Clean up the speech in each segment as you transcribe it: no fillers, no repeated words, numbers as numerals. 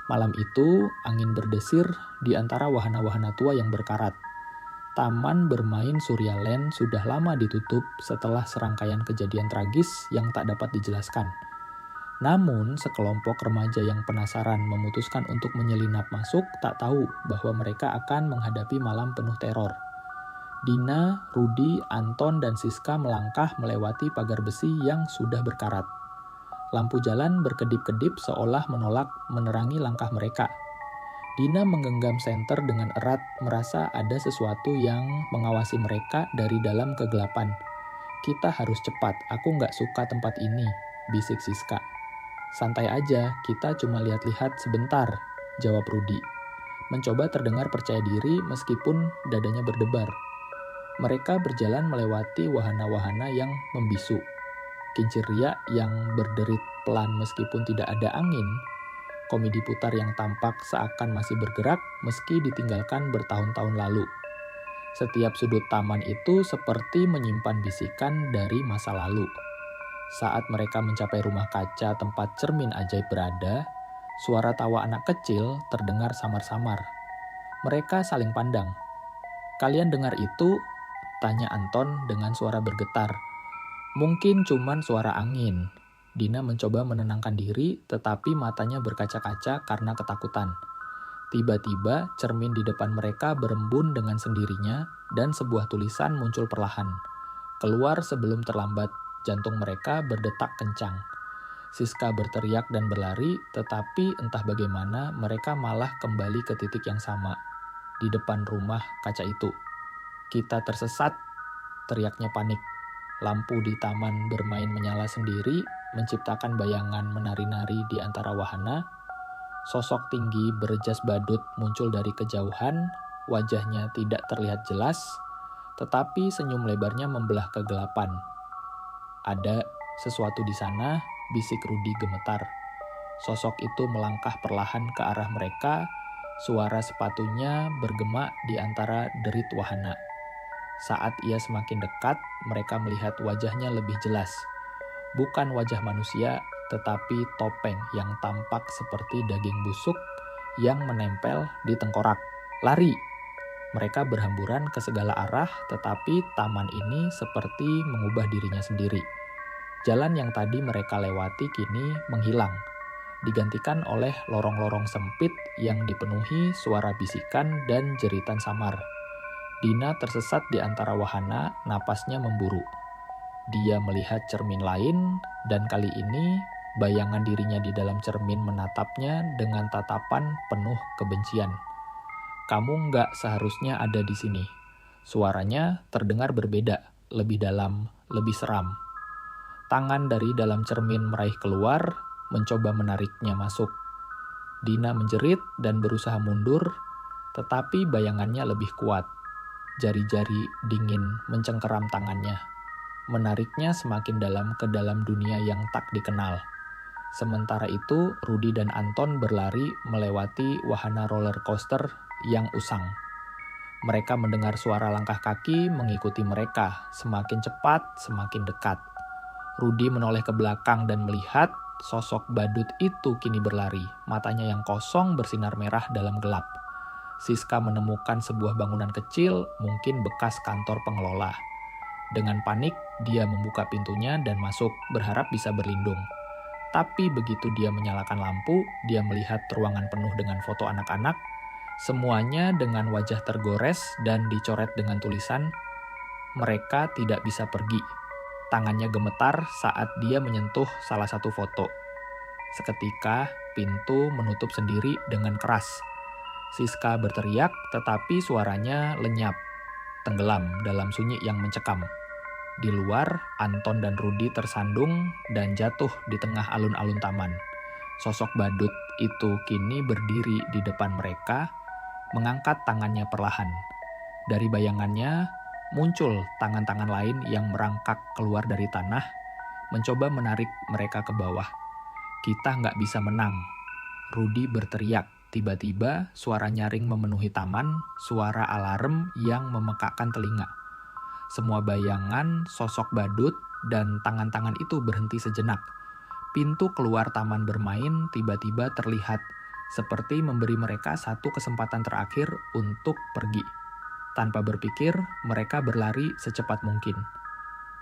Malam itu, angin berdesir di antara wahana-wahana tua yang berkarat. Taman bermain Suryaland sudah lama ditutup setelah serangkaian kejadian tragis yang tak dapat dijelaskan. Namun, sekelompok remaja yang penasaran memutuskan untuk menyelinap masuk tak tahu bahwa mereka akan menghadapi malam penuh teror. Dina, Rudi, Anton, dan Siska melangkah melewati pagar besi yang sudah berkarat. Lampu jalan berkedip-kedip seolah menolak menerangi langkah mereka. Dina menggenggam senter dengan erat, merasa ada sesuatu yang mengawasi mereka dari dalam kegelapan. "Kita harus cepat, aku nggak suka tempat ini," bisik Siska. "Santai aja, kita cuma lihat-lihat sebentar," jawab Rudi. Mencoba terdengar percaya diri meskipun dadanya berdebar. Mereka berjalan melewati wahana-wahana yang membisu. Kincir riak yang berderit pelan meskipun tidak ada angin. Komedi putar yang tampak seakan masih bergerak meski ditinggalkan bertahun-tahun lalu. Setiap sudut taman itu seperti menyimpan bisikan dari masa lalu. Saat mereka mencapai rumah kaca tempat cermin ajaib berada, suara tawa anak kecil terdengar samar-samar. Mereka saling pandang. "Kalian dengar itu?" tanya Anton dengan suara bergetar. "Mungkin cuman suara angin." Dina mencoba menenangkan diri, tetapi matanya berkaca-kaca karena ketakutan. Tiba-tiba, cermin di depan mereka berembun dengan sendirinya, dan sebuah tulisan muncul perlahan. "Keluar sebelum terlambat." Jantung mereka berdetak kencang. Siska berteriak dan berlari, tetapi entah bagaimana mereka malah kembali ke titik yang sama, di depan rumah kaca itu. "Kita tersesat," teriaknya panik. Lampu di taman bermain menyala sendiri, menciptakan bayangan menari-nari di antara wahana. Sosok tinggi berjas badut muncul dari kejauhan, wajahnya tidak terlihat jelas, tetapi senyum lebarnya membelah kegelapan. "Ada sesuatu di sana," bisik Rudi gemetar. Sosok itu melangkah perlahan ke arah mereka, suara sepatunya bergema di antara derit wahana. Saat ia semakin dekat, mereka melihat wajahnya lebih jelas. Bukan wajah manusia, tetapi topeng yang tampak seperti daging busuk yang menempel di tengkorak. "Lari!" Mereka berhamburan ke segala arah, tetapi taman ini seperti mengubah dirinya sendiri. Jalan yang tadi mereka lewati kini menghilang, digantikan oleh lorong-lorong sempit yang dipenuhi suara bisikan dan jeritan samar. Dina tersesat di antara wahana, napasnya memburu. Dia melihat cermin lain, dan kali ini bayangan dirinya di dalam cermin menatapnya dengan tatapan penuh kebencian. "Kamu nggak seharusnya ada di sini." Suaranya terdengar berbeda, lebih dalam, lebih seram. Tangan dari dalam cermin meraih keluar, mencoba menariknya masuk. Dina menjerit dan berusaha mundur, tetapi bayangannya lebih kuat. Jari-jari dingin mencengkeram tangannya, menariknya semakin dalam ke dalam dunia yang tak dikenal. Sementara itu, Rudi dan Anton berlari melewati wahana roller coaster yang usang. Mereka mendengar suara langkah kaki mengikuti mereka, semakin cepat, semakin dekat. Rudi menoleh ke belakang dan melihat sosok badut itu kini berlari, matanya yang kosong bersinar merah dalam gelap. Siska menemukan sebuah bangunan kecil, mungkin bekas kantor pengelola. Dengan panik, dia membuka pintunya dan masuk, berharap bisa berlindung. Tapi begitu dia menyalakan lampu, dia melihat ruangan penuh dengan foto anak-anak, semuanya dengan wajah tergores dan dicoret dengan tulisan, "Mereka tidak bisa pergi." Tangannya gemetar saat dia menyentuh salah satu foto. Seketika, pintu menutup sendiri dengan keras. Siska berteriak, tetapi suaranya lenyap, tenggelam dalam sunyi yang mencekam. Di luar, Anton dan Rudi tersandung dan jatuh di tengah alun-alun taman. Sosok badut itu kini berdiri di depan mereka, mengangkat tangannya perlahan. Dari bayangannya, muncul tangan-tangan lain yang merangkak keluar dari tanah, mencoba menarik mereka ke bawah. "Kita nggak bisa menang," Rudi berteriak. Tiba-tiba, suara nyaring memenuhi taman, suara alarm yang memekakkan telinga. Semua bayangan, sosok badut, dan tangan-tangan itu berhenti sejenak. Pintu keluar taman bermain tiba-tiba terlihat, seperti memberi mereka satu kesempatan terakhir untuk pergi. Tanpa berpikir, mereka berlari secepat mungkin.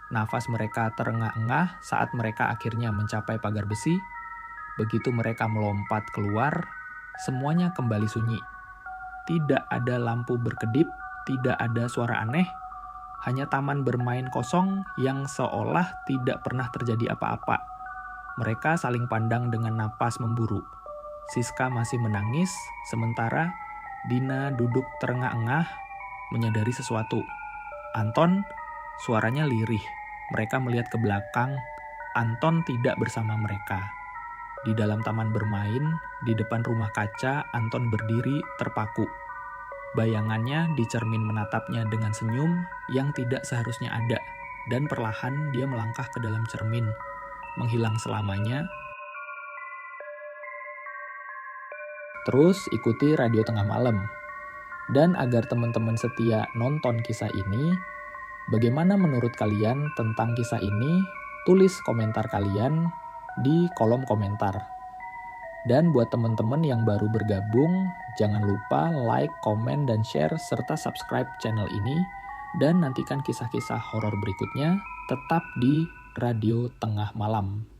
Nafas mereka terengah-engah saat mereka akhirnya mencapai pagar besi. Begitu mereka melompat keluar, semuanya kembali sunyi. Tidak ada lampu berkedip, tidak ada suara aneh, hanya taman bermain kosong yang seolah tidak pernah terjadi apa-apa. Mereka saling pandang dengan napas memburu. Siska masih menangis, sementara Dina duduk terengah-engah, menyadari sesuatu. Anton, suaranya lirih. Mereka melihat ke belakang, Anton tidak bersama mereka. Di dalam taman bermain, di depan rumah kaca, Anton berdiri terpaku. Bayangannya di cermin menatapnya dengan senyum yang tidak seharusnya ada, dan perlahan dia melangkah ke dalam cermin, menghilang selamanya. Terus ikuti Radio Tengah Malam. Dan agar teman-teman setia nonton kisah ini, bagaimana menurut kalian tentang kisah ini? Tulis komentar kalian di kolom komentar. Dan buat teman-teman yang baru bergabung, jangan lupa like, komen, dan share, serta subscribe channel ini. Dan nantikan kisah-kisah horor berikutnya tetap di Radio Tengah Malam.